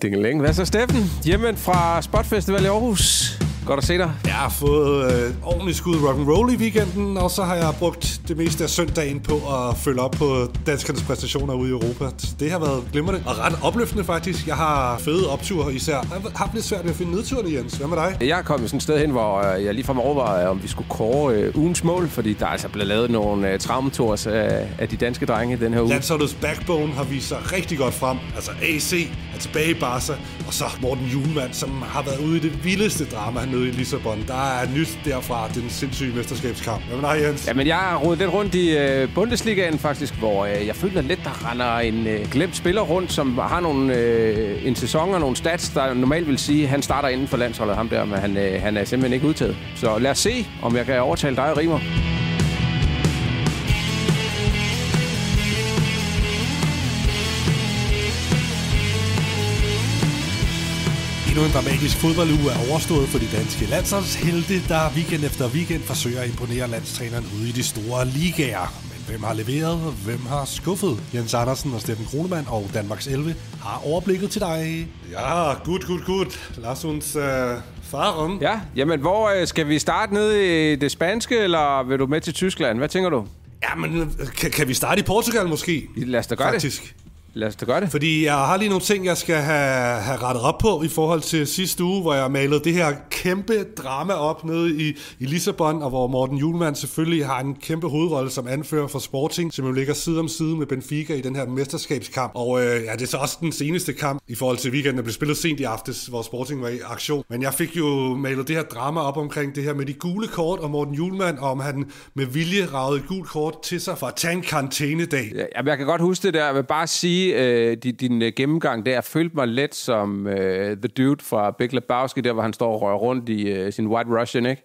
Dingelænge. Hvad så, Steffen? Hjemme fra Spot Festival i Aarhus. Godt at se dig. Jeg har fået ordentligt skud rock'n'roll i weekenden, og så har jeg brugt det meste af søndagen på at følge op på danskernes præstationer ude i Europa. Det har været glimrende og ret opløftende faktisk. Jeg har fede opture især. Jeg har haft lidt svært ved at finde nedturene, Jens. Hvad med dig? Jeg er kommet sådan et sted hen, hvor jeg lige fra mig overvejede, om vi skulle kåre ugens mål, fordi der er altså blevet lavet nogle traumetours af de danske drenge den her uge. Landsholdets backbone har vist sig rigtig godt frem. Altså AC er tilbage i Barca, og så Morten Hjulmand, som har været ude i det vildeste drama nede i Lissabon. Der er nyt derfra, den sindssyge mesterskabskamp. Hvad med dig, Jens? Jamen, jeg har rodet lidt rundt i Bundesligaen faktisk, hvor jeg føler lidt, der render en glemt spiller rundt, som har en sæson og nogle stats, der normalt vil sige, at han starter inden for landsholdet, ham der, men han er simpelthen ikke udtaget. Så lad os se, om jeg kan overtale dig og Rimer. Endnu en dramatisk fodbolduge er overstået for de danske landsholdshelte, der weekend efter weekend forsøger at imponere landstræneren ude i de store ligaer. Men hvem har leveret, og hvem har skuffet? Jens Andersen og Steffen Kronemann og Danmarks 11 har overblikket til dig. Ja, gut. Lad os fare. Ja, jamen hvor skal vi starte nede i det spanske, eller vil du med til Tyskland? Hvad tænker du? Ja, men kan vi starte i Portugal måske? Lad os da gøre faktisk. Det. Lad os da gøre det. Fordi jeg har lige nogle ting, jeg skal have rettet op på i forhold til sidste uge, hvor jeg malede det her kæmpe drama op nede i Lissabon, og hvor Morten Hjulmand selvfølgelig har en kæmpe hovedrolle som anfører for Sporting, som jo ligger side om side med Benfica i den her mesterskabskamp. Og det er så også den seneste kamp i forhold til weekenden, der blev spillet sent i aftes, hvor Sporting var i aktion. Men jeg fik jo malet det her drama op omkring det her med de gule kort og Morten Hjulmand, og om han med vilje ragede et gult kort til sig for at tage en karantænedag. Ja, jeg kan godt huske det der. Jeg vil bare sige, din gennemgang der følte mig lidt som The Dude fra Big Lebowski, der hvor han står og rører rundt i sin White Russian, ikke?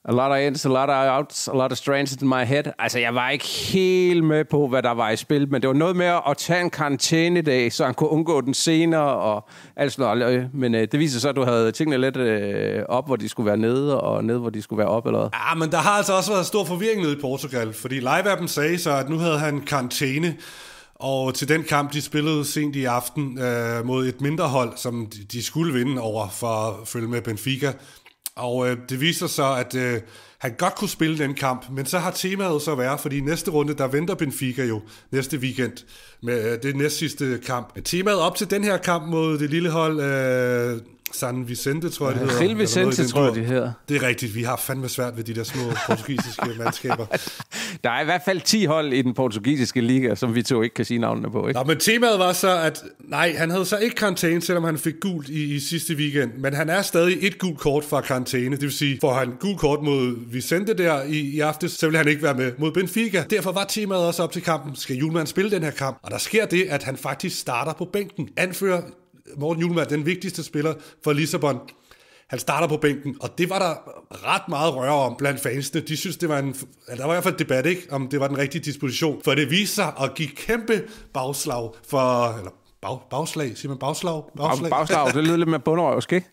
A lot of ins, a lot of outs, a lot of strands in my head. Altså, jeg var ikke helt med på, hvad der var i spil, men det var noget med at tage en karantænedag, så han kunne undgå den senere og alt sådan noget. Men det viser så, at du havde tingene lidt op, hvor de skulle være nede, og nede, hvor de skulle være op, eller hvad? Ja, men der har altså også været stor forvirring nede i Portugal, fordi live-appen sagde så, at nu havde han karantæne. Og til den kamp, de spillede sent i aften mod et mindre hold, som de skulle vinde over for at følge med Benfica. Og det viser så, at han godt kunne spille den kamp, men så har temaet så været, fordi næste runde, der venter Benfica jo næste weekend med det næst sidste kamp. Men temaet op til den her kamp mod det lille hold San Vicente, tror jeg, det hedder. Gil Vicente, tror jeg, det hedder. Det er rigtigt. Vi har fandme svært ved de der små portugisiske mandskaber. Der er i hvert fald 10 hold i den portugisiske liga, som vi to ikke kan sige navnene på, ikke? Nå, men temaet var så, at nej, han havde så ikke karantæne, selvom han fik gult i sidste weekend. Men han er stadig et gult kort fra karantæne. Det vil sige, får han gult kort mod Vicente der i aftes, så vil han ikke være med mod Benfica. Derfor var temaet også op til kampen. Skal Hjulmand spille den her kamp? Og der sker det, at han faktisk starter på bænken. Anfører Morten Hjulmand, den vigtigste spiller for Lissabon. Han starter på bænken, og det var der ret meget røre om blandt fansene. De synes, det var der var i hvert fald debat, ikke, om det var den rigtige disposition. For det viste sig at give kæmpe bagslag for... Eller bagslag, siger man bagslag? Bagslag, det lyder lidt mere bunderøvsk, ikke?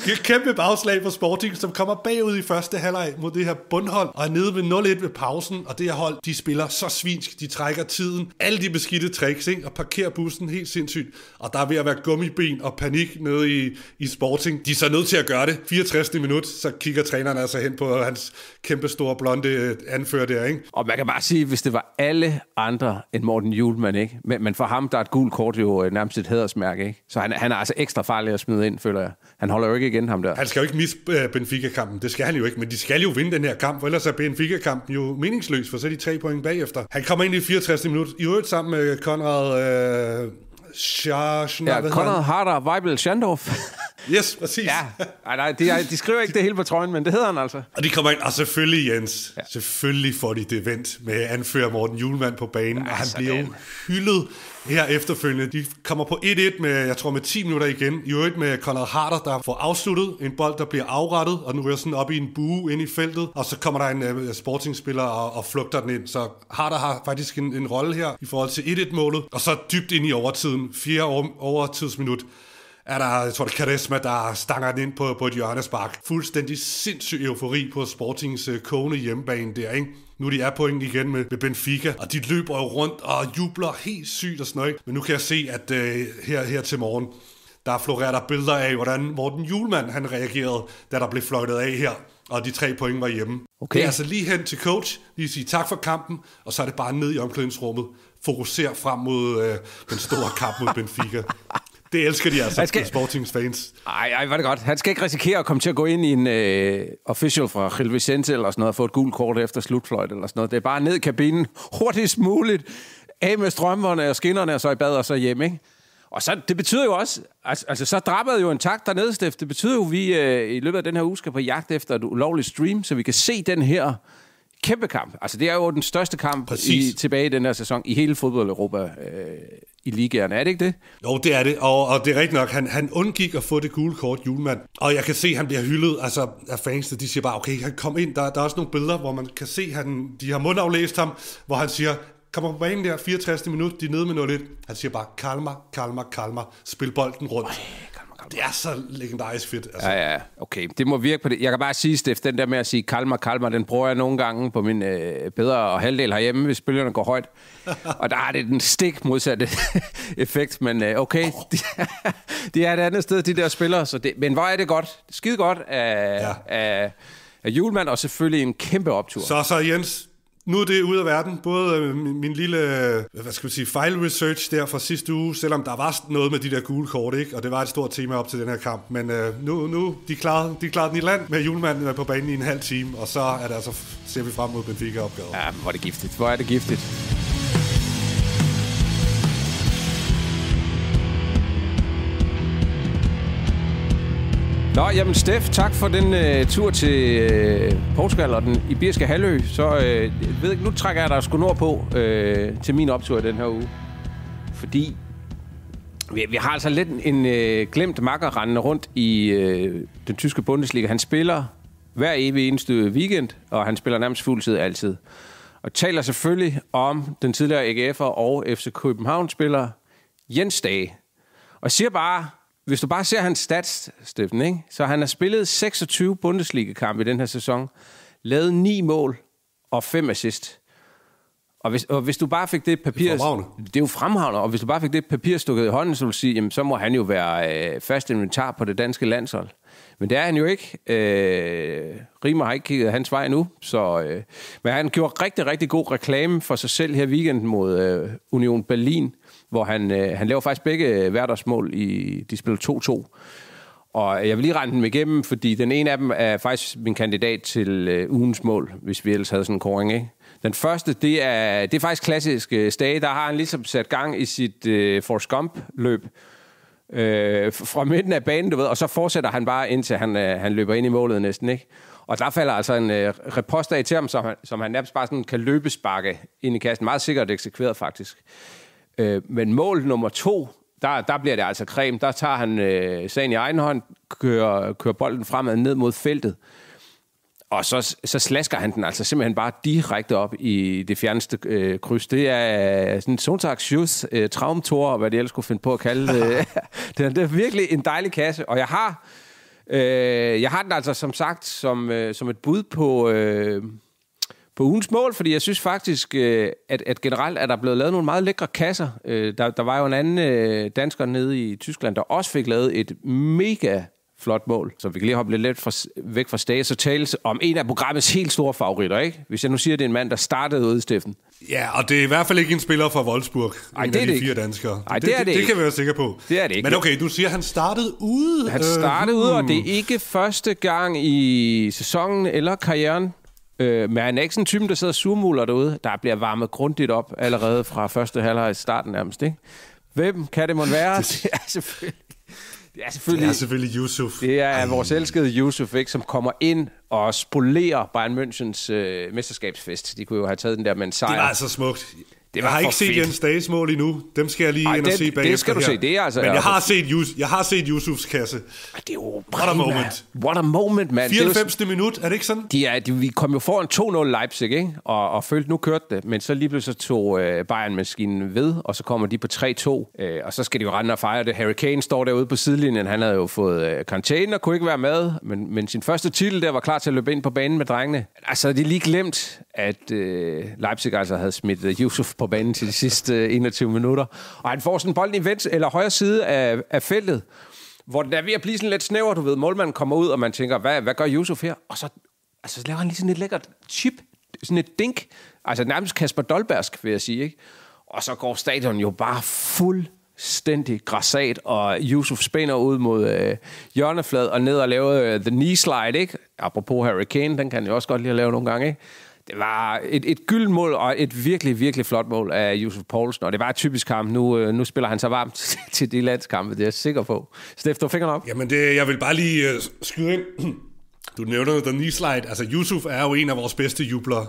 Det er et kæmpe bagslag for Sporting, som kommer bagud i første halvleg mod det her bundhold, og er nede ved 0-1 ved pausen, og det her hold, de spiller så svinsk, de trækker tiden, alle de beskidte tricks, ikke? Og parkerer bussen helt sindssygt, og der er ved at være gummiben og panik nede i Sporting. De er så nødt til at gøre det. 64. minut, så kigger træneren altså hen på hans kæmpe store blonde anfører der, ikke? Og man kan bare sige, hvis det var alle andre end Morten Hjulmand, ikke? Men for ham, der er et gult kort jo nærmest et hædersmærke, ikke? Så han er altså ekstra farlig at smide ind, føler jeg. Han holder jo ikke igen, ham der. Han skal jo ikke misse Benfica-kampen, det skal han jo ikke, men de skal jo vinde den her kamp, for ellers er Benfica-kampen jo meningsløs, for så er de 3 point bagefter. Han kommer ind i 64. minut, i øvrigt sammen med Konrad Konrad Harder Weibel Schandorf. Yes, præcis. Ja, nej, de skriver ikke det hele på trøjen, men det hedder han altså. Og de kommer ind, og selvfølgelig, Jens, selvfølgelig får de det vendt med anfører Morten Hjulmand på banen, og han bliver jo hyldet her efterfølgende. De kommer på 1-1 med 10 minutter igen. I øvrigt med Konrad Harder, der får afsluttet en bold, der bliver afrettet, og den ryger sådan op i en bue ind i feltet, og så kommer der en Sporting-spiller og flugter den ind. Så Harder har faktisk en rolle her i forhold til 1-1-målet, og så dybt ind i overtiden, 4. overtidsminut, er der, jeg tror det er Karisma, der stanger den ind på et hjørnespark. Fuldstændig sindssyg eufori på Sportings kogende hjemmebane der, ikke? Nu de er point igen med Benfica, og de løber jo rundt og jubler helt sygt og sådan noget, ikke? Men nu kan jeg se, at her til morgen, der florerer der billeder af, hvordan Morten Hjulmand han reagerede, da der blev fløjtet af her, og de 3 point var hjemme. Okay. Det er altså lige hen til coach, lige sige tak for kampen, og så er det bare ned i omklædningsrummet. Fokuser frem mod den store kamp mod Benfica. Det elsker de altså, Sportings fans. Ej, var det godt. Han skal ikke risikere at komme til at gå ind i en official fra Gil Vicente eller sådan noget, og få et gult kort efter slutfløjt eller sådan noget. Det er bare ned i kabinen, hurtigst muligt, af med strømmerne og skinnerne, og så i bad og så hjem, ikke? Og så, det betyder jo også, altså så drabbede jo en takt dernede, Steff. Det betyder jo, at vi i løbet af den her uge skal på jagt efter et ulovligt stream, så vi kan se den her kæmpe kamp. Altså det er jo den største kamp tilbage i den her sæson i hele fodbold-Europa i ligaerne. Er det ikke det? Jo, det er det. Og det er rigtigt nok. Han undgik at få det gule kort, Hjulmand. Og jeg kan se, at han bliver hyldet altså, af fansene. De siger bare, okay, han kom ind. Der er også nogle billeder, hvor man kan se, at de har mundaflæst ham, hvor han siger, kommer på banen der, 64. minut, de er nede med 0-1. Han siger bare, kalmer, spil bolden rundt. Det er så legendarisk fedt. Altså. Ja, okay. Det må virke på det. Jeg kan bare sige, Steff, den der med at sige kalmer, den bruger jeg nogle gange på min bedre halvdel herhjemme, hvis spillerne går højt. Og der er det den stik modsatte effekt, men okay. Det er et andet sted, de der spillere. Så det, men hvor er det godt. Skide godt af Hjulmand, og selvfølgelig en kæmpe optur. Så Jens, nu er det ude af verden. Både min lille, fejl-research der fra sidste uge, selvom der var noget med de der gule kort, ikke? Og det var et stort tema op til den her kamp. Men nu de klarede den i land med Hjulmand på banen i en halv time, og så er det altså, ser vi frem mod Benfica-opgaven. Ja, hvor er det giftigt. Nå, jamen Steff, tak for den tur til Portugal og den iberiske halvø. Så ved ikke, nu trækker jeg dig sgu nordpå til min optur i den her uge. Fordi vi har altså lidt en glemt makker rendende rundt i den tyske Bundesliga. Han spiller hver evig eneste weekend, og han spiller nærmest fuldtid altid. Og taler selvfølgelig om den tidligere AGF'er og FC København-spiller Jens Dage. Og siger bare, hvis du bare ser hans stats, Steffen, ikke? Så han har spillet 26 Bundesliga-kampe i den her sæson, lavet 9 mål og 5 assist. Og hvis du bare fik det papir... Det er jo fremragende. Og hvis du bare fik det papir stukket i hånden, så vil du sige, jamen, så må han jo være fast inventar på det danske landshold. Men det er han jo ikke. Rimer har ikke kigget hans vej nu. Men han gjorde rigtig, rigtig god reklame for sig selv her weekenden mod Union Berlin, hvor han laver faktisk begge hverdagsmål de spiller 2-2. Og jeg vil lige rende dem igennem, fordi den ene af dem er faktisk min kandidat til ugens mål, hvis vi ellers havde sådan en kåring, ikke? Den første, det er faktisk klassisk Stage. Der har han ligesom sat gang i sit Forrest Gump-løb fra midten af banen, du ved, og så fortsætter han bare indtil han løber ind i målet næsten, ikke? Og der falder altså en repost af til ham, som han nærmest bare sådan kan løbesparke ind i kassen. Meget sikkert eksekveret, faktisk. Men mål nummer 2, der bliver det altså creme. Der tager han sagen i egen hånd, kører bolden fremad ned mod feltet. Og så slasker han den altså simpelthen bare direkte op i det fjerneste kryds. Det er sådan en Sonntagsschuss, Traumtor, hvad de ellers skulle finde på at kalde det. Det er virkelig en dejlig kasse. Og jeg har den altså som sagt som et bud på ugens mål, fordi jeg synes faktisk, at generelt er der blevet lavet nogle meget lækre kasser. Der var jo en anden dansker nede i Tyskland, der også fik lavet et mega flot mål. Så vi kan lige hoppe lidt væk fra Stage og tale om en af programmets helt store favoritter, ikke? Hvis jeg nu siger, at det er en mand, der startede ude, Steffen. Ja, og det er i hvert fald ikke en spiller fra Wolfsburg. Ej, det er de det 4 danskere. Ej, det kan vi være sikre på. Det er det ikke. Men okay, du siger, at han startede ude. Han startede ude, og det er ikke første gang i sæsonen eller karrieren. Men han er ikke sådan en typen, der sidder surmuler derude. Der bliver varmet grundigt op allerede fra første halvleg i starten nærmest, ikke? Hvem kan det måtte være? Det er selvfølgelig Yusuf. Det er vores elskede Yusuf, ikke, som kommer ind og spolerer Bayern Münchens mesterskabsfest. De kunne jo have taget den der med en sejr. Det var altså smukt. Det jeg har ikke set Jens Dages mål endnu. Dem skal jeg lige ind og se bagefter. Det skal du se. Det er altså, men jeg har set Yusufs kasse. Det er jo what a moment. What a moment, mand. 94. minut, er det ikke sådan? Vi kom jo foran 2-0 Leipzig, ikke? Og følte, nu kørte det. Men så lige pludselig tog Bayern-maskinen ved, og så kommer de på 3-2. Og så skal de jo rende og fejre det. Harry Kane står derude på sidelinjen. Han havde jo fået karantæne og kunne ikke være med. Men sin første titel der var klar til at løbe ind på banen med drengene. Altså, de lige glemt, at Leipzig altså havde smidt Yusuf på banen til de sidste 21 minutter. Og han får sådan en bold i højre side af feltet, hvor den er ved at blive sådan lidt snæver, du ved. Målmanden kommer ud, og man tænker, hvad gør Yusuf her? Og så laver han lige sådan et lækkert chip, sådan et dink. Altså nærmest Kasper Dolbergsk, vil jeg sige, ikke? Og så går stadion jo bare fuldstændig grassat, og Yusuf spænder ud mod hjørneflad og ned og laver the knee slide, ikke? Apropos Harry Kane, den kan jeg også godt lide at lave nogle gange, ikke? Det var et gyldent mål og et virkelig, virkelig flot mål af Yusuf Poulsen, og det var et typisk kamp. Nu spiller han så varmt til de landskampe, det er jeg sikker på. Steff, du fingeren op? Jamen, jeg vil bare lige skyde ind. Du nævner den knee slide. Altså, Yusuf er jo en af vores bedste jublere,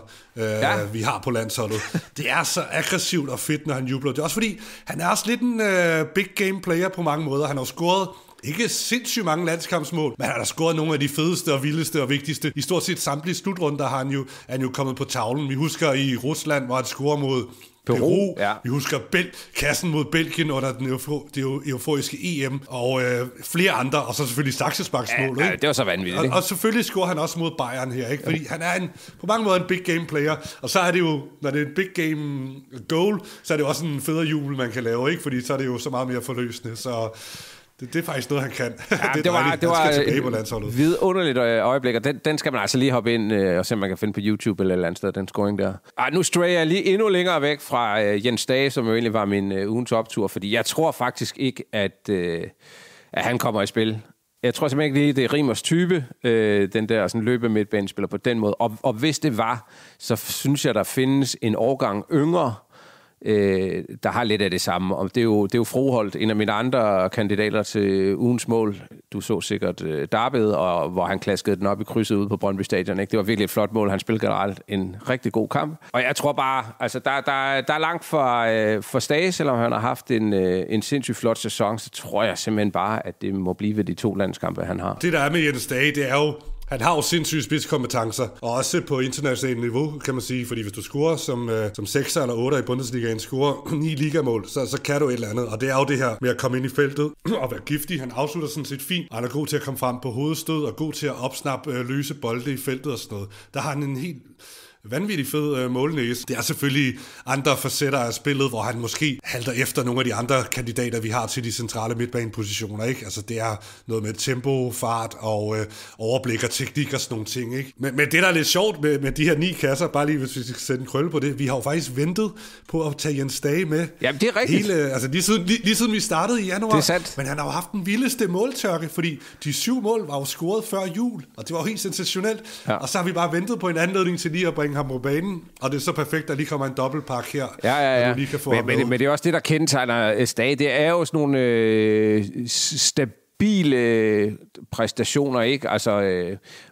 vi har på landsholdet. Det er så aggressivt og fedt, når han jubler. Det er også fordi, han er også lidt en big game player på mange måder. Han har scoret ikke sindssygt mange landskampsmål, men han har scoret nogle af de fedeste og vildeste og vigtigste. I stort set samtlige slutrunder er han jo kommet på tavlen. Vi husker i Rusland, hvor han scorer mod Peru. Ja. Vi husker kassen mod Belgien under det euforiske EM, og flere andre, og så selvfølgelig Saxesbaks mål. Ja, det var så vanvittigt. Og selvfølgelig scorer han også mod Bayern her, ikke? Fordi han er på mange måder en big game player, og så er det jo, når det er en big game goal, så er det også en federe jubel, man kan lave, ikke? Fordi så er det jo så meget mere forløsende, så det er faktisk noget, han kan. Ja, det var et vidunderligt øjeblik, og den skal man altså lige hoppe ind og se, om man kan finde på YouTube eller et eller andet sted, den scoring der. Nu strayer jeg lige endnu længere væk fra Jens Dage, som jo egentlig var min ugens optur, fordi jeg tror faktisk ikke, at han kommer i spil. Jeg tror simpelthen ikke lige, det er Rimers type, den der sådan løbe midtbanespiller på den måde. Og hvis det var, så synes jeg, der findes en årgang yngre, der har lidt af det samme. Og det er jo Froholt, en af mine andre kandidater til ugens mål. Du så sikkert Darby'et, og hvor han klaskede den op i krydset ude på Brøndby Stadion. Ikke? Det var virkelig et flot mål. Han spillede generelt en rigtig god kamp. Og jeg tror bare, altså der er langt for Stage, selvom han har haft en sindssygt flot sæson, så tror jeg simpelthen bare, at det må blive ved de 2 landskampe, han har. Det der er med Jens Dage, det er jo, han har jo sindssyge spidskompetencer, og også på internationalt niveau, kan man sige, fordi hvis du scorer som 6'er eller 8'er i Bundesligaen, scorer 9 ligamål, så kan du et eller andet, og det er jo det her med at komme ind i feltet og være giftig. Han afslutter sådan set fint, og han er god til at komme frem på hovedstød, og god til at opsnappe løse bolde i feltet og sådan noget. Der har han en helt vanvittig fed målnæse. Det er selvfølgelig andre facetter af spillet, hvor han måske halter efter nogle af de andre kandidater, vi har til de centrale midtbanepositioner, ikke? Altså det er noget med tempo, fart og overblik og teknik og sådan nogle ting, ikke? Men det, der er lidt sjovt med de her 9 kasser, bare lige hvis vi skal sætte en krølle på det, vi har jo faktisk ventet på at tage Jens Dage med. Jamen det er rigtigt. Lige siden vi startede i januar. Det er sandt. Men han har jo haft den vildeste måltørke, fordi de 7 mål var jo scoret før jul, og det var jo helt sensationelt. Ja. Og så har vi bare ventet på en anledning til lige at bringe ham på banen, og det er så perfekt, at der lige kommer en dobbeltpakke her. Ja. Lige kan få men det er også det, der kendetegner Stage. Det er jo sådan nogle stabile præstationer, ikke? Altså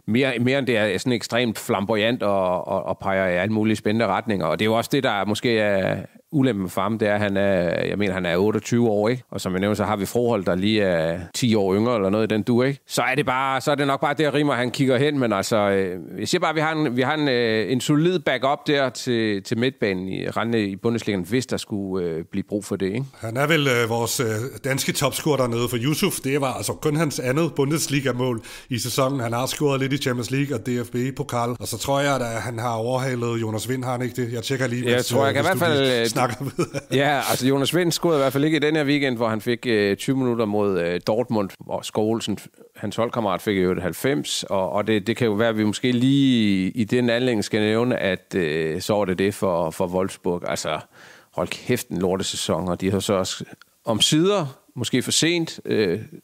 mere end det er sådan ekstremt flamboyant og peger i alle mulige spændende retninger. Og det er jo også det, der måske er ulempen for ham, det er, at han er 28 år, ikke? Og som jeg nævnte, så har vi Froholt, der lige er 10 år yngre, eller noget i den du, ikke? Så er det nok bare der, Rimmer, han kigger hen, men altså, jeg siger bare, at vi har en solid backup der til midtbanen i Bundesligaen, hvis der skulle blive brug for det, ikke? Han er vel vores danske topscorer dernede, for Yusuf, det var altså kun hans andet Bundesliga-mål i sæsonen. Han har scoret lidt i Champions League og DFB-pokal, og så tror jeg, at han har overhalet Jonas Vind, har han ikke det? Jeg tjekker lige, jeg tror, jeg kan i hvert fald snakker med. Ja, altså Jonas Vind scorede i hvert fald ikke i den her weekend, hvor han fik 20 minutter mod Dortmund, hvor Skov Olsen, hans holdkammerat, fik jo et 90, og det kan jo være, at vi måske lige i den anledning skal nævne, at så var det for Wolfsburg. Altså, hold kæft, en lortesæson, og de har så også omsider, måske for sent,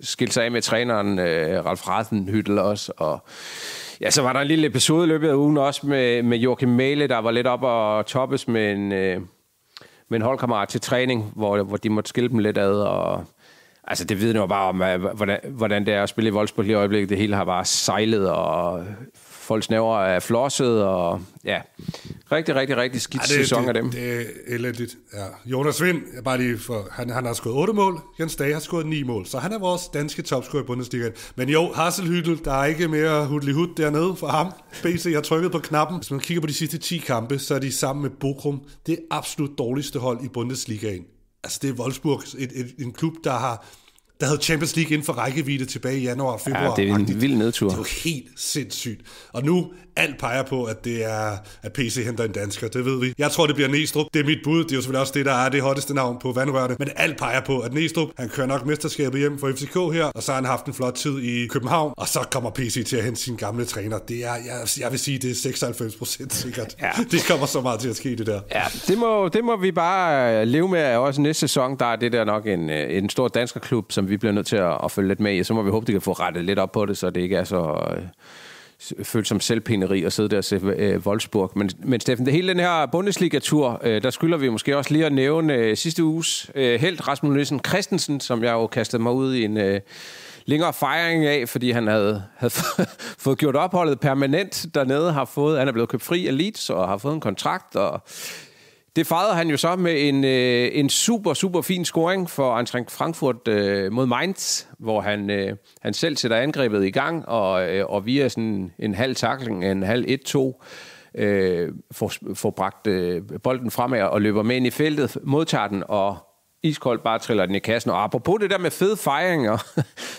skilt sig af med træneren Ralf Rathenhyttel også, og ja, så var der en lille episode i løbet af ugen også med Joachim Mæhle, der var lidt op og toppes med en holdkammerat til træning, hvor de måtte skille dem lidt ad, og altså det vidner jo bare om, hvordan det er at spille i Wolfsburg i øjeblikket. Det hele har bare sejlet, og folks næver er flosset, og ja, rigtig skidt sæson af dem. Det er elendigt, ja. Jonas Vind, bare lige for, han har skåret 8 mål, Jens Dage har skåret 9 mål, så han er vores danske topscorer i Bundesligaen. Men jo, Hasselhüttel, der er ikke mere hudlig dernede for ham. BC har trykket på knappen. Hvis man kigger på de sidste 10 kampe, så er de sammen med Bochum det absolut dårligste hold i Bundesligaen. Altså det er Wolfsburg, en klub, der havde Champions League inden for rækkevidde tilbage i januar og februar. Ja, det er en vild nedtur. Det er jo helt sindssygt. Og nu, alt peger på, at det er, at PC henter en dansker, det ved vi. Jeg tror, det bliver Næstrup. Det er mit bud. Det er jo selvfølgelig også det, der er det hotteste navn på vandrørene. Men alt peger på, at Næstrup, han kører nok mesterskabet hjem for FCK her, og så har han haft en flot tid i København, og så kommer PC til at hente sin gamle træner. Det er, jeg vil sige, det er 96% sikkert. Ja. Det kommer så meget til at ske, det der. Ja, det må vi bare leve med. Også næste sæson, der er det der nok en stor danskerklub, som vi bliver nødt til at følge lidt med i. Så må vi håbe, de kan få rettet lidt op på det, så det ikke er så følt som selvpineri at sidde der og se Wolfsburg. Men Steffen, det hele den her Bundesliga-tur, der skylder vi måske også lige at nævne sidste uges helt Rasmus Nielsen Christensen, som jeg jo kastede mig ud i en længere fejring af, fordi han havde fået gjort opholdet permanent dernede, han er blevet købt fri af Leeds og har fået en kontrakt, og det fejrede han jo så med en super fin scoring for Eintracht Frankfurt mod Mainz, hvor han selv sætter angrebet i gang, og via sådan en halv tackling, en halv 1-2, får bragt bolden fremad og løber med ind i feltet, modtager den og iskoldt bare triller den i kassen. Og apropos det der med fede fejringer,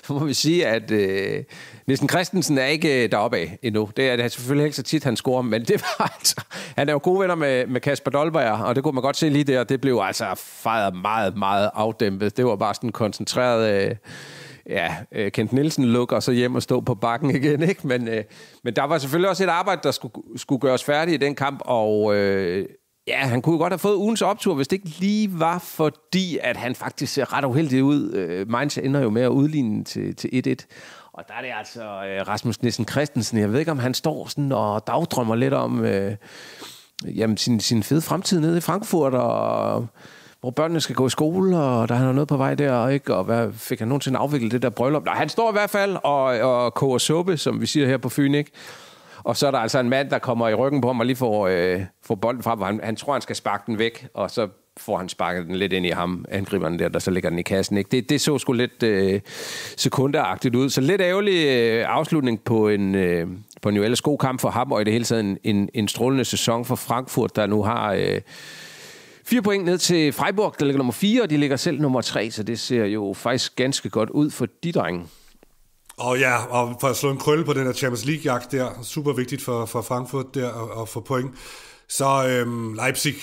så må vi sige, at Nielsen Christensen er ikke deroppe af endnu. Det er selvfølgelig ikke så tit, han scorer, men det var altså... Han er jo gode venner med Kasper Dolberg, og det kunne man godt se lige der. Det blev altså fejret meget afdæmpet. Det var bare sådan koncentreret... Kent Nielsen-look, og så hjem og stå på bakken igen, ikke? Men der var selvfølgelig også et arbejde, der skulle gøres færdigt i den kamp, og... han kunne godt have fået ugens optur, hvis det ikke lige var fordi, at han faktisk ser ret uheldig ud. Mainz ender jo med at udligne til 1-1. Og der er det altså Rasmus Nielsen Christensen. Jeg ved ikke, om han står sådan og dagdrømmer lidt om sin fede fremtid nede i Frankfurt, og hvor børnene skal gå i skole, og der er noget på vej der, ikke? Og hvad fik han nogensinde afviklet det der bryllup? Nej, han står i hvert fald og koger suppe, som vi siger her på Fyn, ikke? Og så er der altså en mand, der kommer i ryggen på ham og lige får bolden fra, hvor han tror, han skal sparke den væk, og så får han sparket den lidt ind i ham, angriberen der så ligger den i kassen. Ikke? Det så sgu lidt sekunderagtigt ud. Så lidt ærgerlig afslutning på en jo ellers god kamp for ham, og i det hele taget en strålende sæson for Frankfurt, der nu har 4 point ned til Freiburg, der ligger nummer 4, og de ligger selv nummer 3, så det ser jo faktisk ganske godt ud for de drenge. Og for at slå en krølle på den her Champions League-jagt der, super vigtigt for Frankfurt der at få point. Så Leipzig,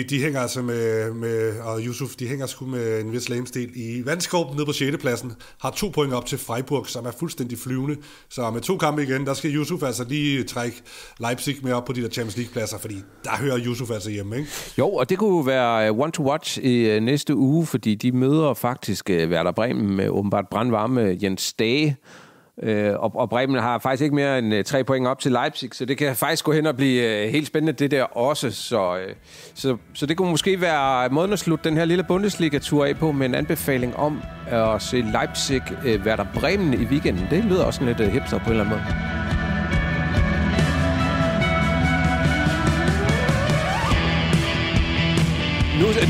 de hænger altså med og Yusuf, de hænger sgu med en vis lamestil i vandskorben nede på 6. pladsen, har 2 point op til Freiburg, som er fuldstændig flyvende. Så med 2 kampe igen, der skal Yusuf altså lige trække Leipzig med op på de der Champions League-pladser, fordi der hører Yusuf altså hjemme, ikke? Jo, og det kunne være one to watch i næste uge, fordi de møder faktisk Werder Bremen med åbenbart brandvarme Jens Dage. Og Bremen har faktisk ikke mere end 3 point op til Leipzig, så det kan faktisk gå hen og blive helt spændende det der også. Så det kunne måske være måden at slutte den her lille Bundesliga-tur af på med en anbefaling om at se Leipzig Werder Bremen i weekenden. Det lyder også lidt hipster på en eller anden måde.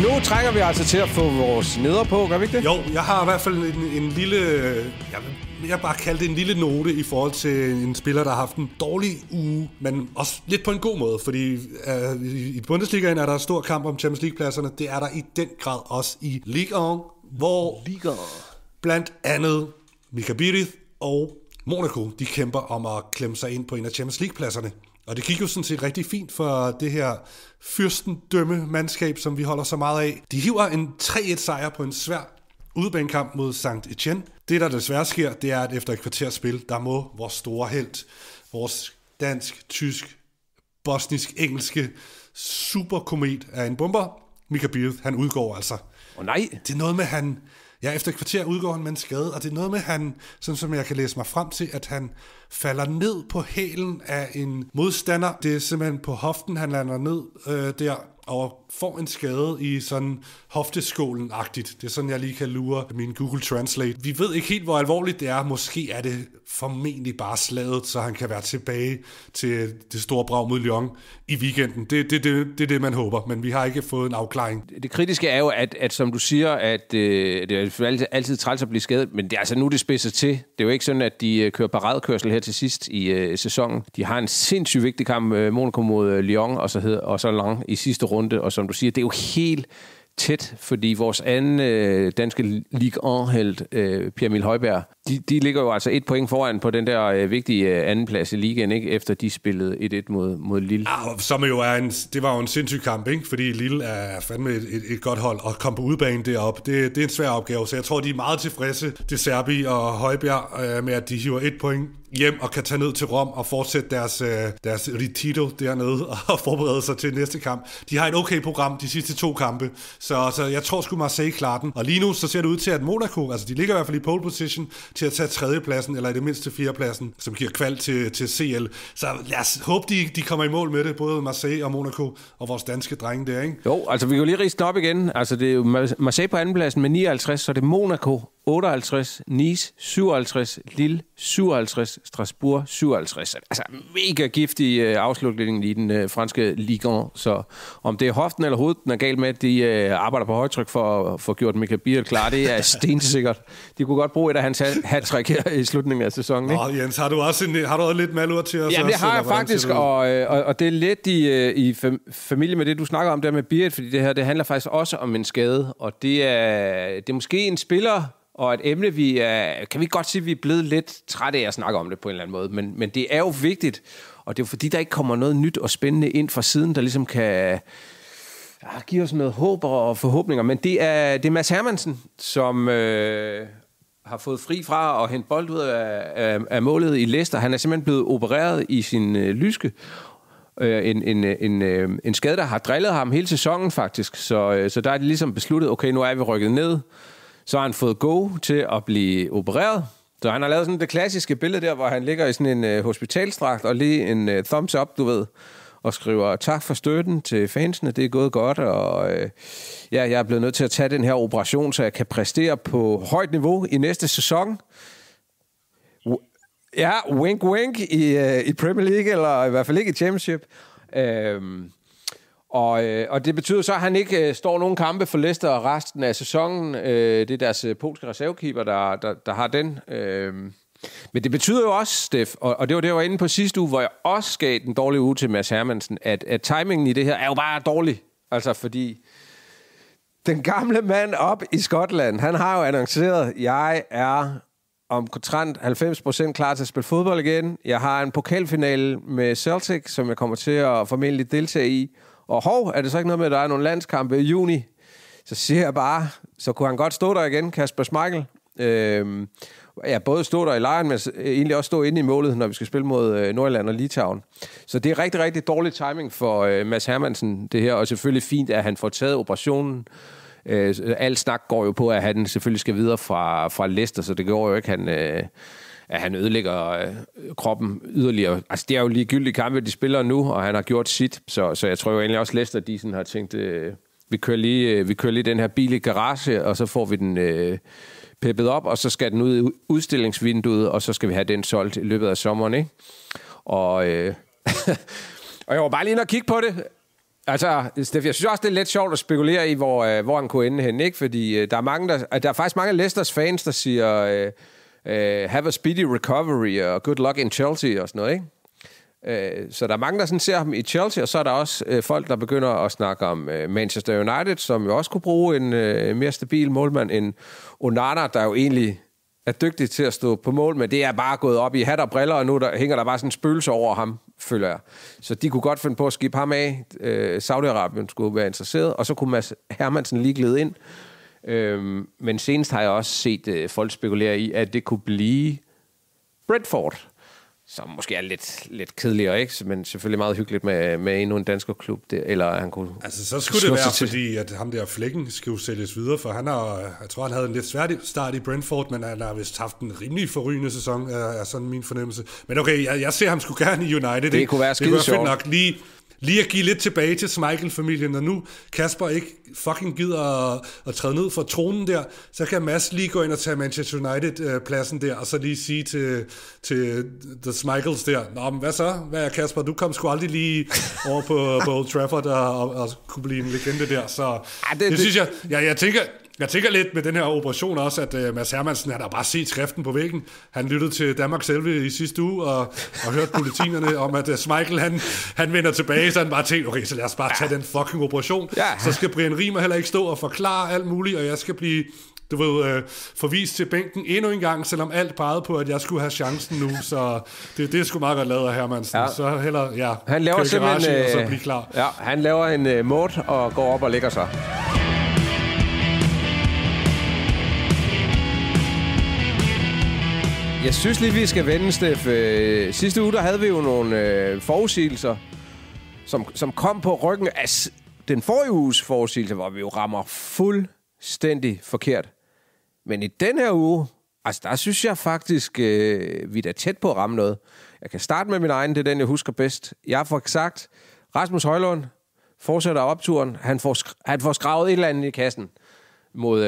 Nu trænger vi altså til at få vores neder på, gør vi ikke det? Jo, jeg har i hvert fald en lille... Jeg bare kalde det en lille note i forhold til en spiller, der har haft en dårlig uge, men også lidt på en god måde, fordi i Bundesligaen er der stor kamp om Champions League-pladserne. Det er der i den grad også i Ligue 1, hvor blandt andet Mika Birith og Monaco, de kæmper om at klemme sig ind på en af Champions League-pladserne. Og det gik jo sådan set rigtig fint for det her fyrstendømme-mandskab, som vi holder så meget af. De hiver en 3-1-sejr på en svær udebanekamp mod Saint-Etienne. Det, der desværre sker, det er, at efter et kvarters spil, der må vores store helt, vores dansk, tysk, bosnisk, engelske superkomet af en bomber, Mika Birith, han udgår altså. Nej. Det er noget med, efter et kvarter udgår han med en skade, og det er noget med, sådan som jeg kan læse mig frem til, at han falder ned på hælen af en modstander. Det er simpelthen på hoften, han lander ned der, og får en skade i sådan hofteskålen-agtigt. Det er sådan, jeg lige kan lure min Google Translate. Vi ved ikke helt, hvor alvorligt det er. Måske er det formentlig bare slaget, så han kan være tilbage til det store brag mod Lyon i weekenden. Det er det, man håber, men vi har ikke fået en afklaring. Det kritiske er jo, at som du siger, at det er altid træls at blive skadet, men det er altså nu, det spidser til. Det er jo ikke sådan, at de kører paradekørsel her til sidst i sæsonen. De har en sindssygt vigtig kamp, Monaco mod Lyon, og så Lens i sidste runde, og som du siger, det er jo helt tæt, fordi vores anden danske Ligue 1-helt, Pierre-Emil Højbjerg, de ligger jo altså 1 point foran på den der vigtige andenplads i ligaen, ikke? Efter de spillede 1-1 mod Lille. Ja, som jo det var jo en sindssyg kamp, ikke? Fordi Lille er fandme et godt hold, og komme på udebane deroppe, det er en svær opgave, så jeg tror, de er meget tilfredse, De Zerbi og Højbjerg, med at de hiver 1 point hjem og kan tage ned til Rom og fortsætte deres retiro dernede og forberede sig til næste kamp. De har et okay program de sidste 2 kampe, så jeg tror sgu Marseille klarer den. Og lige nu så ser det ud til, at Monaco, altså de ligger i hvert fald i pole position til at tage 3. pladsen, eller i det mindste 4. pladsen, som giver kval til CL. Så lad os håbe, de kommer i mål med det, både Marseille og Monaco og vores danske drenge der, ikke? Jo, altså vi kan jo lige riste op igen. Altså det er jo Marseille på andenpladsen med 59, så det er Monaco 58, Nice 57, Lille 57, Strasbourg 57. Altså mega giftig afslutning i den franske Ligue 1. Så om det er hoften eller hovedet, den er galt med, at de arbejder på højtryk for at få gjort Michael Biel klar. Det er stensikkert. De kunne godt bruge et af hans hat-trick her i slutningen af sæsonen. Ikke? Nå, Jens, har du også lidt malurt til os? Jamen det har jeg faktisk, og det er lidt i familie med det, du snakker om der med Biel, fordi det her, det handler faktisk også om en skade, og det er måske en spiller, og et emne, kan vi godt sige, at vi er blevet lidt trætte af at snakke om det på en eller anden måde, men det er jo vigtigt, og det er jo fordi, der ikke kommer noget nyt og spændende ind fra siden, der ligesom kan give os noget håb og forhåbninger, men det er Mads Hermansen, som har fået fri fra at hente bold ud af målet i Leicester. Han er simpelthen blevet opereret i sin lyske, en skade, der har drillet ham hele sæsonen faktisk, så der er det ligesom besluttet, okay, nu er vi rykket ned. Så har han fået go til at blive opereret. Så han har lavet sådan det klassiske billede der, hvor han ligger i sådan en hospitalsdragt og lige en thumbs up, du ved, og skriver tak for støtten til fansene, det er gået godt, og jeg er blevet nødt til at tage den her operation, så jeg kan præstere på højt niveau i næste sæson. Ja, wink wink i Premier League, eller i hvert fald ikke i Championship. Og det betyder så, at han ikke står nogen kampe for Leicester resten af sæsonen. Det er deres polske reservekeeper, der har den. Men det betyder jo også, Steff, og det var det, jeg var inde på sidste uge, hvor jeg også gav den dårlige uge til Mads Hermansen, at timingen i det her er jo bare dårlig. Altså fordi den gamle mand op i Skotland, han har jo annonceret, jeg er omtrent 90% klar til at spille fodbold igen. Jeg har en pokalfinale med Celtic, som jeg kommer til at formentlig deltage i. Og er det så ikke noget med, at der er nogle landskampe i juni? Så siger jeg bare, så kunne han godt stå der igen, Kasper Schmeichel. Både stå der i lejren, men egentlig også stå inde i målet, når vi skal spille mod Nordjylland og Litauen. Så det er rigtig, rigtig dårlig timing for Mads Hermansen, det her. Og selvfølgelig fint, at han får taget operationen. Al snak går jo på, at han selvfølgelig skal videre fra Leicester, så det går jo ikke, at han ødelægger kroppen yderligere. Altså, det er jo ligegyldige kampe, de spiller nu, og han har gjort sit. Så jeg tror jo egentlig også, Leicester, de sådan har tænkt, vi kører lige den her bil i garage, og så får vi den peppet op, og så skal den ud i udstillingsvinduet, og så skal vi have den solgt i løbet af sommeren, ikke? Og jeg var bare lige inde og kigge på det. Altså, Steff, jeg synes også, det er lidt sjovt at spekulere i, hvor han kunne ende hen, ikke? Fordi der er faktisk mange Leicesters fans, der siger have a speedy recovery og good luck in Chelsea og sådan noget, ikke? Så der er mange, der sådan ser ham i Chelsea, og så er der også folk, der begynder at snakke om Manchester United, som jo også kunne bruge en mere stabil målmand end Onana, der jo egentlig er dygtig til at stå på mål, men det er bare gået op i hat og briller, og nu hænger der bare sådan en spøgelse over ham, føler jeg. Så de kunne godt finde på at skibe ham af. Saudi-Arabien skulle være interesseret, og så kunne Mads Hermansen lige glide ind. Men senest har jeg også set folk spekulere i, at det kunne blive Brentford, som måske er lidt kedeligere, ikke? Men selvfølgelig meget hyggeligt med endnu en dansk klub. Eller han kunne... Altså, så skulle det være, fordi at ham der Flækken skal jo sælges videre, for jeg tror, han havde en lidt svær start i Brentford, men han har vist haft en rimelig forrygende sæson, er sådan min fornemmelse. Men okay, jeg ser ham sgu gerne i United. Det kunne være skide sjovt. Nok lige at give lidt tilbage til Schmeichel-familien, når nu Kasper ikke fucking gider at træde ned fra tronen der, så kan Mads lige gå ind og tage Manchester United-pladsen der, og så lige sige til The Schmeichels der, nå, men hvad så? Hvad er Kasper? Du kom sgu aldrig lige over på Old Trafford og kunne blive en legende der, så det synes jeg tænker lidt med den her operation også, at Mads Hermansen, han har bare set skriften på væggen. Han lyttede til Danmark Selve i sidste uge og hørte bulletinerne om, at Schmeichel, han vender tilbage, så han bare tænkte, okay, så lad os bare tage den fucking operation. Ja. Så skal Brian Riemer heller ikke stå og forklare alt muligt, og jeg skal blive, forvist til bænken endnu en gang, selvom alt pegede på, at jeg skulle have chancen nu, så det er sgu meget godt lavet af Hermansen. Ja. Så hellere, han laver simpelthen, og så blive klar. Ja, han laver en mort og går op og lægger sig. Jeg synes lige, vi skal vende, Steff. Sidste uge, der havde vi jo nogle forudsigelser, som kom på ryggen af den forrige uges forudsigelser, hvor vi jo rammer fuldstændig forkert. Men i den her uge, altså der synes jeg faktisk, vi er da tæt på at ramme noget. Jeg kan starte med min egen, det er den, jeg husker bedst. Jeg har fået sagt, Rasmus Højlund fortsætter opturen. Han får skravet et eller andet i kassen mod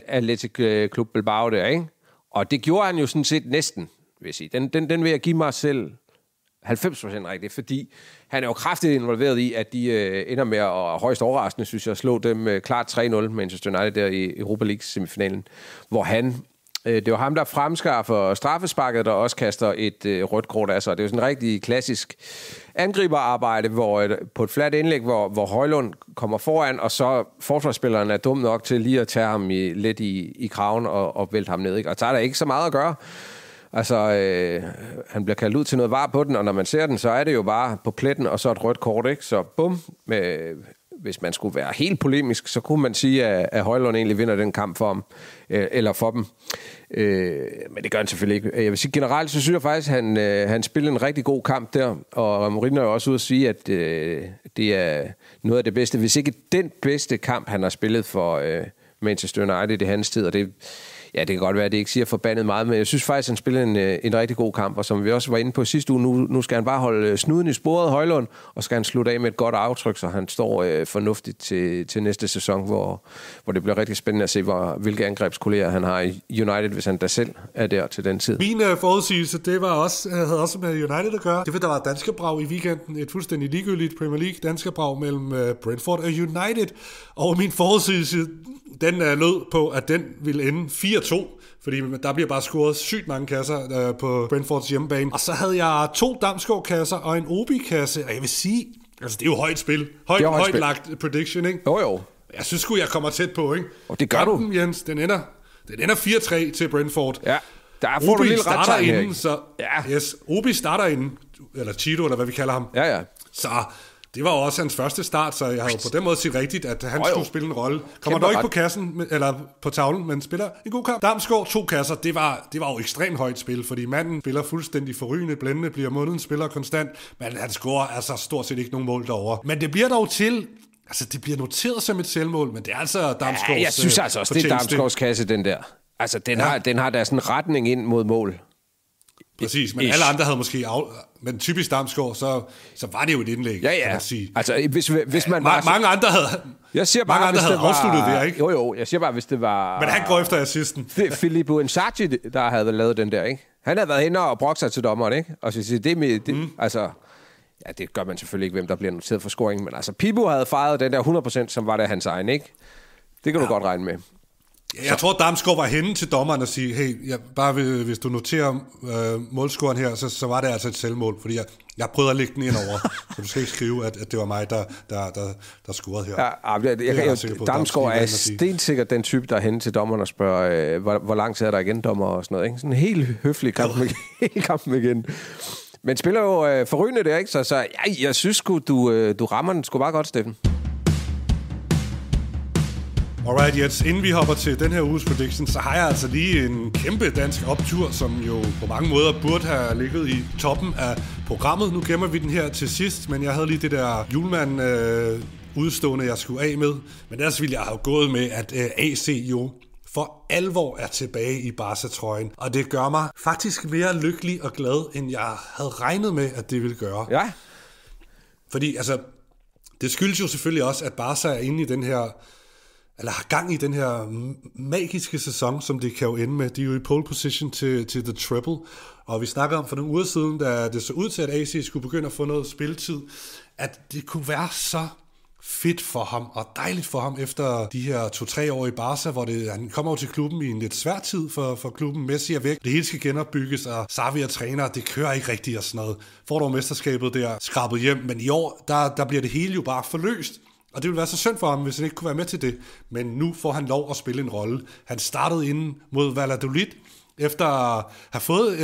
Athletic Club Bilbao der, ikke? Og det gjorde han jo sådan set næsten, vil jeg sige. Den vil jeg give mig selv 90% rigtigt, fordi han er jo kraftigt involveret i, at de ender med at højst overraskende, synes jeg, slå dem klart 3-0 Manchester United der i Europa League-semifinalen, hvor det var ham, der fremskaffer straffesparket, der også kaster et rødt kort af sig. Det er jo sådan en rigtig klassisk angriberarbejde, hvor på et fladt indlæg, hvor Højlund kommer foran, og så forsvarsspilleren er dum nok til lige at tage ham lidt i kraven og vælte ham ned. Ikke? Og så er der ikke så meget at gøre. Altså, han bliver kaldt ud til noget var på den, og når man ser den, så er det jo bare på pletten, og så et rødt kort, ikke? Så bum, hvis man skulle være helt polemisk, så kunne man sige, at Højlund egentlig vinder den kamp for ham, eller for dem. Men det gør han selvfølgelig ikke. Jeg vil sige, generelt, så synes jeg faktisk, at han spillede en rigtig god kamp der, og Mourinho er jo også ude at sige, at det er noget af det bedste, hvis ikke den bedste kamp, han har spillet for Manchester United i hans tid, og det ja, det kan godt være, at det ikke siger forbandet meget, men jeg synes faktisk, at han spillede en rigtig god kamp, og som vi også var inde på sidste uge, nu skal han bare holde snuden i sporet, Højlund, og skal han slutte af med et godt aftryk, så han står fornuftigt til næste sæson, hvor det bliver rigtig spændende at se, hvilke angrebskolleger han har i United, hvis han da selv er der til den tid. Min forudsigelse, det havde også med United at gøre. Det var, der var danskerbrag i weekenden, et fuldstændig ligegyldigt Premier League danskerbrag mellem Brentford og United, og min forudsigelse, den lød på, at den ville ende 4-2, fordi der bliver bare scoret sygt mange kasser på Brentfords hjemmebane. Og så havde jeg 2 Damsgaard-kasser og en Obi-kasse, og jeg vil sige, altså det er jo højt spil. Højt lagt prediction, ikke? Jo. Jeg synes sgu, jeg kommer tæt på, ikke? Og det gør du. Jens, den ender 4-3 til Brentford. Ja, der får du lille ret inden, så ja. Yes, Obi starter inden, eller Cheeto, eller hvad vi kalder ham. Ja. Så det var jo også hans første start, så jeg har jo på den måde set rigtigt, at han skulle spille en rolle. Kommer dog ikke på kassen, eller på tavlen, men spiller en god kamp. Damsgaard 2 kasser, det var jo ekstremt højt spil, fordi manden spiller fuldstændig forrygende, blændende, bliver måneden spiller konstant, men han scorer altså stort set ikke nogen mål derovre. Men det bliver dog til, altså det bliver noteret som et selvmål, men det er altså Damsgaards. Ja, jeg synes altså også, det er Damsgaards kasse, den der. Altså den har der sådan en retning ind mod mål. Præcis, men alle andre havde måske men typisk Damsgaard, så var det jo et indlæg, kan man sige. Altså, hvis man mange andre havde, jeg siger bare, mange andre havde afsluttet det, ikke? Jo, jeg siger bare, hvis det var... Men han går efter assisten. Filippo Inzaghi, der havde lavet den der, ikke? Han havde været henne og brugt sig til dommeren, ikke? Og så siger altså... Ja, det gør man selvfølgelig ikke, hvem der bliver noteret for scoringen, men altså, Pippo havde fejret den der 100%, som var det hans egen, ikke? Det kan du godt regne med. Jeg tror, Damsgaard var henne til dommeren og sige, hey, bare hvis du noterer målscoren her, så var det altså et selvmål, fordi jeg prøvede at lægge den ind over, så du skal ikke skrive, at det var mig, der scorede her. Damsgaard er stensikkert den type, der er henne til dommeren og spørger, hvor lang tid er der igen, dommer og sådan noget, ikke? Sådan en helt høflig kamp igen. Men spiller jo forrygende der, ikke? Så jeg synes sgu, du rammer den sgu bare godt, Steffen. Alright, Jens, inden vi hopper til den her uges prediction, så har jeg altså lige en kæmpe dansk optur, som jo på mange måder burde have ligget i toppen af programmet. Nu gemmer vi den her til sidst, men jeg havde lige det der julemand udstående, jeg skulle af med. Men ellers ville jeg have gået med, at AC jo for alvor er tilbage i Barca-trøjen. Og det gør mig faktisk mere lykkelig og glad, end jeg havde regnet med, at det ville gøre. Ja. Fordi altså, det skyldes jo selvfølgelig også, at Barca er inde i den her, eller har gang i den her magiske sæson, som det kan jo ende med. De er jo i pole position til The Treble. Og vi snakker om for nogle uger siden, da det så ud til, at AC skulle begynde at få noget spilletid, at det kunne være så fedt for ham, og dejligt for ham efter de her 2-3 år i Barca, hvor han kommer jo til klubben i en lidt svær tid for klubben. Messi er væk, det hele skal genopbygges, og Xavi er træner, det kører ikke rigtigt og sådan noget. Får dog mesterskabet der skrabet hjem, men i år, der bliver det hele jo bare forløst. Og det ville være så synd for ham, hvis han ikke kunne være med til det. Men nu får han lov at spille en rolle. Han startede inden mod Valladolid, efter at have fået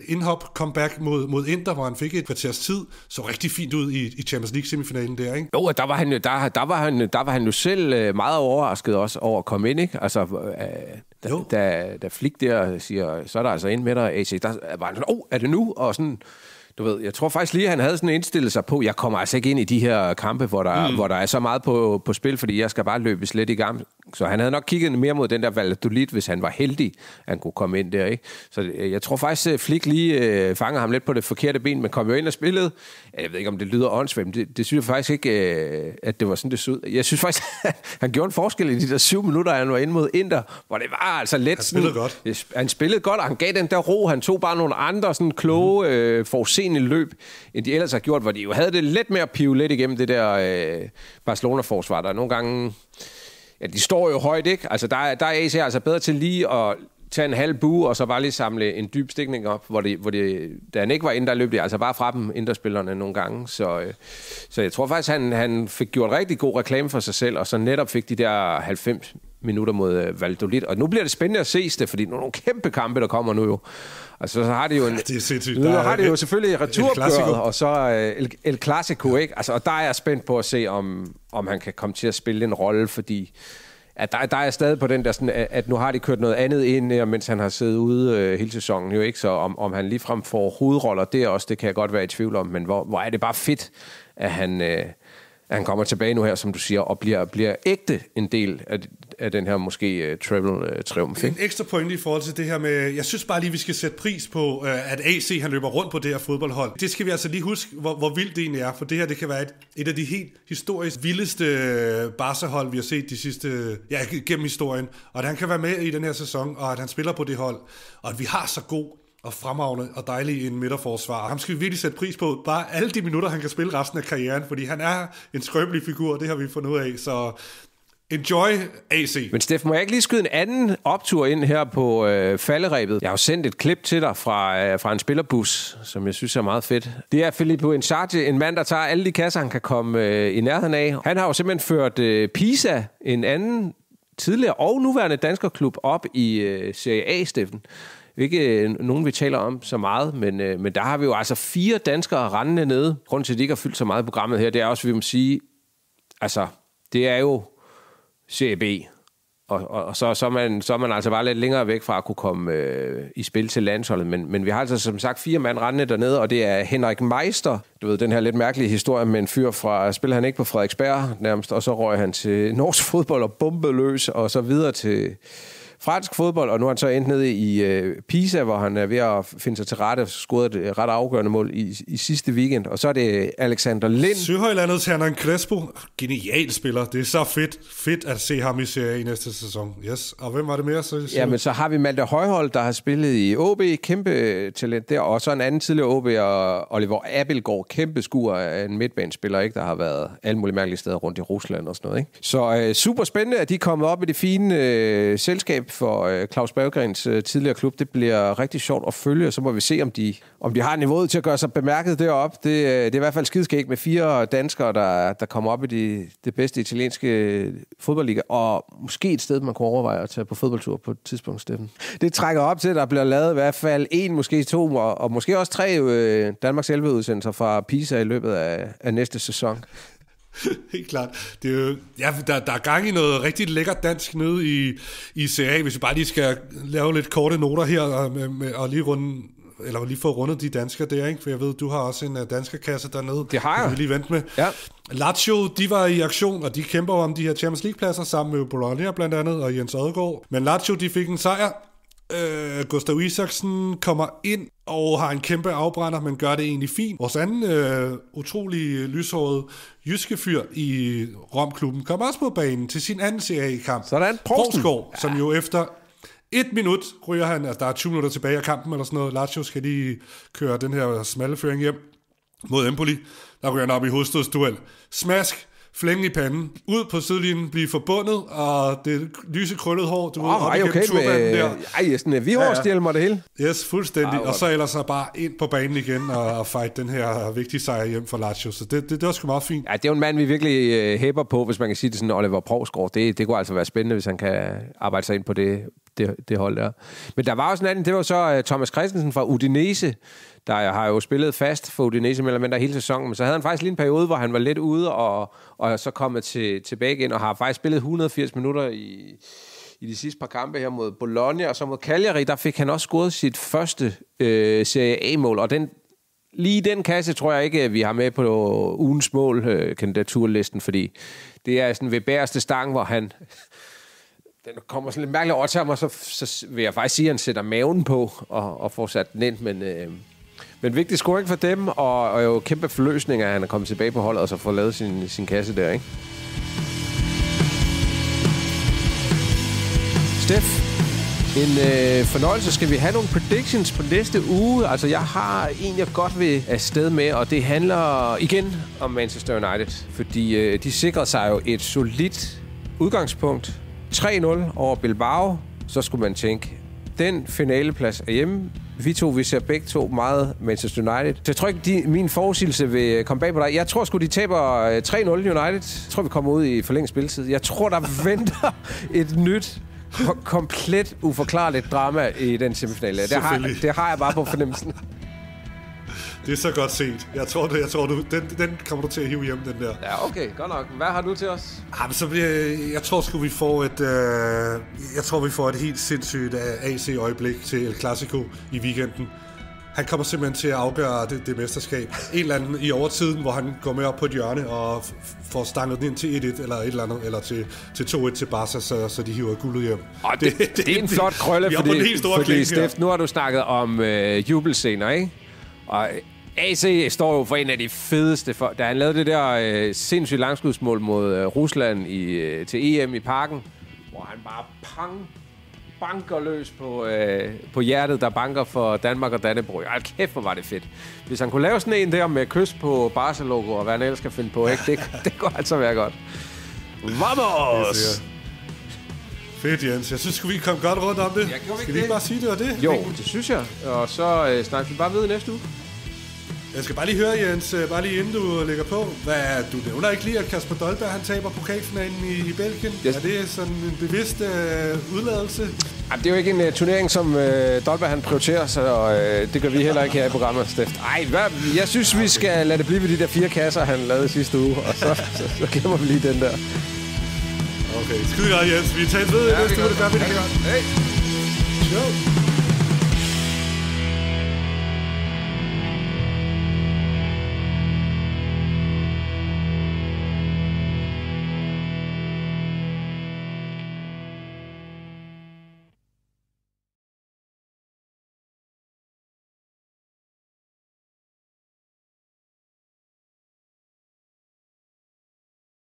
indhop-comeback mod Inter, hvor han fik et kvarters tid, så rigtig fint ud i Champions League-semifinalen der, ikke? Jo, der var han jo selv meget overrasket også over at komme ind, ikke? Altså, da Flick der siger, så er der altså ind med dig, AC, der var han sådan, er det nu? Og sådan, du ved, jeg tror faktisk lige, at han havde sådan indstillet sig på, jeg kommer altså ikke ind i de her kampe, hvor der er så meget på spil, fordi jeg skal bare løbe slet i gang. Så han havde nok kigget mere mod den der Valladolid, hvis han var heldig, han kunne komme ind der, ikke? Så jeg tror faktisk, at Flick lige fanger ham lidt på det forkerte ben, men kom jo ind og spillede. Jeg ved ikke, om det lyder åndssvagt, men det synes jeg faktisk ikke, at det var sådan, det så ud. Jeg synes faktisk, at han gjorde en forskel i de der 7 minutter, han var inde mod Inter, hvor det var altså let. Han spillede godt. Han spillede godt, og han gav den der ro. Han tog bare nogle andre sådan kloge, forudseende løb, end de ellers har gjort, hvor de jo havde det lidt mere at pive lidt igennem det der Barcelona-forsvar, der nogle gange. Ja, de står jo højt, ikke? Altså, der er AC altså bedre til lige at tage en halv bue, og så bare lige samle en dyb stikning op, hvor da han ikke var inde, der løb det altså bare fra dem, Inter-spillerne nogle gange. Så jeg tror faktisk, han fik gjort rigtig god reklame for sig selv, og så netop fik de der 90 minutter mod Valladolid. Og nu bliver det spændende at se det, fordi nogle kæmpe kampe, der kommer nu jo. Altså, så har de jo en... Ja, det er sindssygt. Nu har de jo selvfølgelig returopgøret, og så El Clasico, ikke? Altså, og der er jeg spændt på at se, om han kan komme til at spille en rolle, fordi at der er stadig på den der sådan, at nu har de kørt noget andet ind, mens han har siddet ude hele sæsonen, jo ikke? Så om han ligefrem får hovedroller, det kan jeg godt være i tvivl om, men hvor er det bare fedt, at han kommer tilbage nu her, som du siger, og bliver ægte en del af den her måske treble-triumf. En ekstra point i forhold til det her med, jeg synes bare lige, vi skal sætte pris på, at AC han løber rundt på det her fodboldhold. Det skal vi altså lige huske, hvor vildt det egentlig er, for det her det kan være et af de helt historisk vildeste Barca-hold, vi har set de sidste, gennem historien. Og at han kan være med i den her sæson, og at han spiller på det hold, og at vi har så god og fremragende og dejlig en midterforsvar. Ham skal vi virkelig sætte pris på. Bare alle de minutter, han kan spille resten af karrieren, fordi han er en skrøbelig figur, det har vi fundet ud af. Så enjoy AC. Men Steffen, må jeg ikke lige skyde en anden optur ind her på falderebet? Jeg har jo sendt et klip til dig fra en spillerbus, som jeg synes er meget fedt. Det er Filippo Inzaghi, en mand, der tager alle de kasser, han kan komme i nærheden af. Han har jo simpelthen ført Pisa, en anden tidligere og nuværende danskerklub, op i Serie A, Steffen. Ikke nogen, vi taler om så meget, men der har vi jo altså 4 danskere rendende nede. Grunden til, at de ikke har fyldt så meget i programmet her, det er også, vi må sige, altså, det er jo Serie B. Og så er man altså bare lidt længere væk fra at kunne komme i spil til landsholdet. Men vi har altså som sagt 4 mand rendende dernede, og det er Henrik Meister. Du ved, den her lidt mærkelige historie med en fyr fra, spiller han ikke på Frederiksberg nærmest, og så røg han til norsk fodbold og bombede løs, og så videre til fransk fodbold, og nu er han så endt nede i Pisa, hvor han er ved at finde sig til rette og scoret et ret afgørende mål i sidste weekend. Og så er det Alexander Lind. Søhøjlandet til Hernan Crespo. Genial spiller. Det er så fedt at se ham i Serie i næste sæson. Yes. Og hvem var det mere? Ja, men så har vi Malte Højhold, der har spillet i OB. Kæmpe talent der. Og så en anden tidligere OB, og Oliver Abelgaard. Kæmpe skuer af en midtbanespiller, ikke? Der har været alle mulige mærkelige steder rundt i Rusland og sådan noget. Ikke? Så super spændende, at de er kommet op i det fine selskab for Claus Berggrens tidligere klub. Det bliver rigtig sjovt at følge, og så må vi se, om de har niveauet til at gøre sig bemærket deroppe. Det er i hvert fald skidskægt med 4 danskere, der kommer op i det bedste italienske fodboldliga, og måske et sted, man kunne overveje at tage på fodboldtur på et tidspunkt, Steffen. Det trækker op til, at der bliver lavet i hvert fald 1, måske 2, og måske også 3 Danmarks 11-udsendelser fra Pisa i løbet af næste sæson. Helt klart. Det er jo, der er gang i noget rigtig lækkert dansk nede i CA, hvis vi bare lige skal lave lidt korte noter her og lige få rundet de danskere der, ikke? For jeg ved, du har også en danskerkasse dernede. Det har jeg. Vi lige vente med. Ja. Lazio, de var i aktion, og de kæmper om de her Champions League-pladser sammen med Bologna blandt andet og Jens Odgaard. Men Lazio, de fik en sejr Gustav Isaksen kommer ind og har en kæmpe afbrænder, men gør det egentlig fint. Vores anden utrolig lyshåret jyske fyr i Romklubben kommer også på banen til sin anden CA-kamp. Sådan, Provsgaard, som jo efter 1 minut ryger han, altså der er 20 minutter tilbage af kampen eller sådan noget. Lazio skal lige køre den her smalle føring hjem mod Empoli. Der ryger han op i hovedstødsduel. Smask, flænge i panden, ud på sidelinjen, blive forbundet, og det lyse krøllede hår, du ved, op igennem turbanden der. Ej, sådan vi hårstjælmer og det hele. Yes, fuldstændig. Og så ellers så bare ind på banen igen og fight den her vigtige sejr hjem for Lazio. Så det var sgu meget fint. Ja, det er jo en mand, vi virkelig hæpper på, hvis man kan sige det sådan, Oliver Provsgaard. Det kunne altså være spændende, hvis han kan arbejde sig ind på det hold der. Men der var også en anden, det var så Thomas Christensen fra Udinese, der har jo spillet fast for Udinese mellem hele sæsonen, men så havde han faktisk lige en periode, hvor han var lidt ude, og så kommet tilbage igen, og har faktisk spillet 180 minutter i de sidste par kampe her mod Bologna, og så mod Cagliari, der fik han også scoret sit første Serie A-mål, og lige den kasse tror jeg ikke, vi har med på ugens mål-kandidaturlisten, fordi det er sådan ved bagerste stang, hvor han... Den kommer sådan lidt mærkeligt over til ham, og så vil jeg faktisk sige, at han sætter maven på og får sat den ind, men vigtig scoring for dem, og jo kæmpe forløsning, at han er kommet tilbage på holdet, og så får lavet sin kasse der, ikke? Steff, en fornøjelse. Skal vi have nogle predictions på næste uge? Altså, jeg har en, jeg godt vil afsted med, og det handler igen om Manchester United, fordi de sikrede sig jo et solidt udgangspunkt. 3-0 over Bilbao, så skulle man tænke, den finaleplads er hjemme. Vi ser begge to meget Manchester United. Så jeg tror ikke, min forudsigelse vil komme bag på dig. Jeg tror sgu, de taber 3-0 United. Jeg tror, vi kommer ud i forlænget spilletid. Jeg tror, der venter et nyt, komplet uforklarligt drama i den semifinale. Det har jeg bare på fornemmelsen. Det er så godt set. Jeg tror den kommer du til at hive hjem, den der. Ja, okay, godt nok. Hvad har du til os? Jeg tror sgu, vi får et helt sindssygt AC-øjeblik til El Clasico i weekenden. Han kommer simpelthen til at afgøre det mesterskab. En eller anden i overtiden, hvor han går med op på et hjørne og får stanget den ind til 1-1 eller et eller andet, eller til 2-1 til Barca, så de hiver guldet hjem. Det er en flot krølle, fordi Steff, nu har du snakket om jubelscener, ikke? Og AC står jo for en af de fedeste, da han lavede det der sindssygt langskudsmål mod Rusland til EM i Parken, hvor han bare banker løs på hjertet, der banker for Danmark og Dannebrog. Ej, kæft, hvor var det fedt. Hvis han kunne lave sådan en der med kys på Barca-logo, og hvad han ellers skal finde på, ikke? Det kunne altså være godt. Vamos! Fedt, Jens. Jeg synes, vi kom godt rundt om det. Skal vi ikke bare sige, det var det? Jo, det synes jeg. Og så snakker vi bare ved næste uge. Jeg skal bare lige høre, Jens, bare lige inden du lægger på. Du nævner ikke lige, at Kasper Dolberg, han taber pokalfinalen i Belgien? Yes. Er det sådan en bevidst udladelse? Jamen, det er jo ikke en turnering, som Dolberg han prioriterer, så det gør vi heller ikke her i programmet, Steff. Jeg synes, vi skal lade det blive ved de der 4 kasser, han lavede sidste uge, og så glemmer vi lige den der. Okay, skide godt, Jens. Vi tager ved næste uge, det gør vi det godt. Hey. Ciao.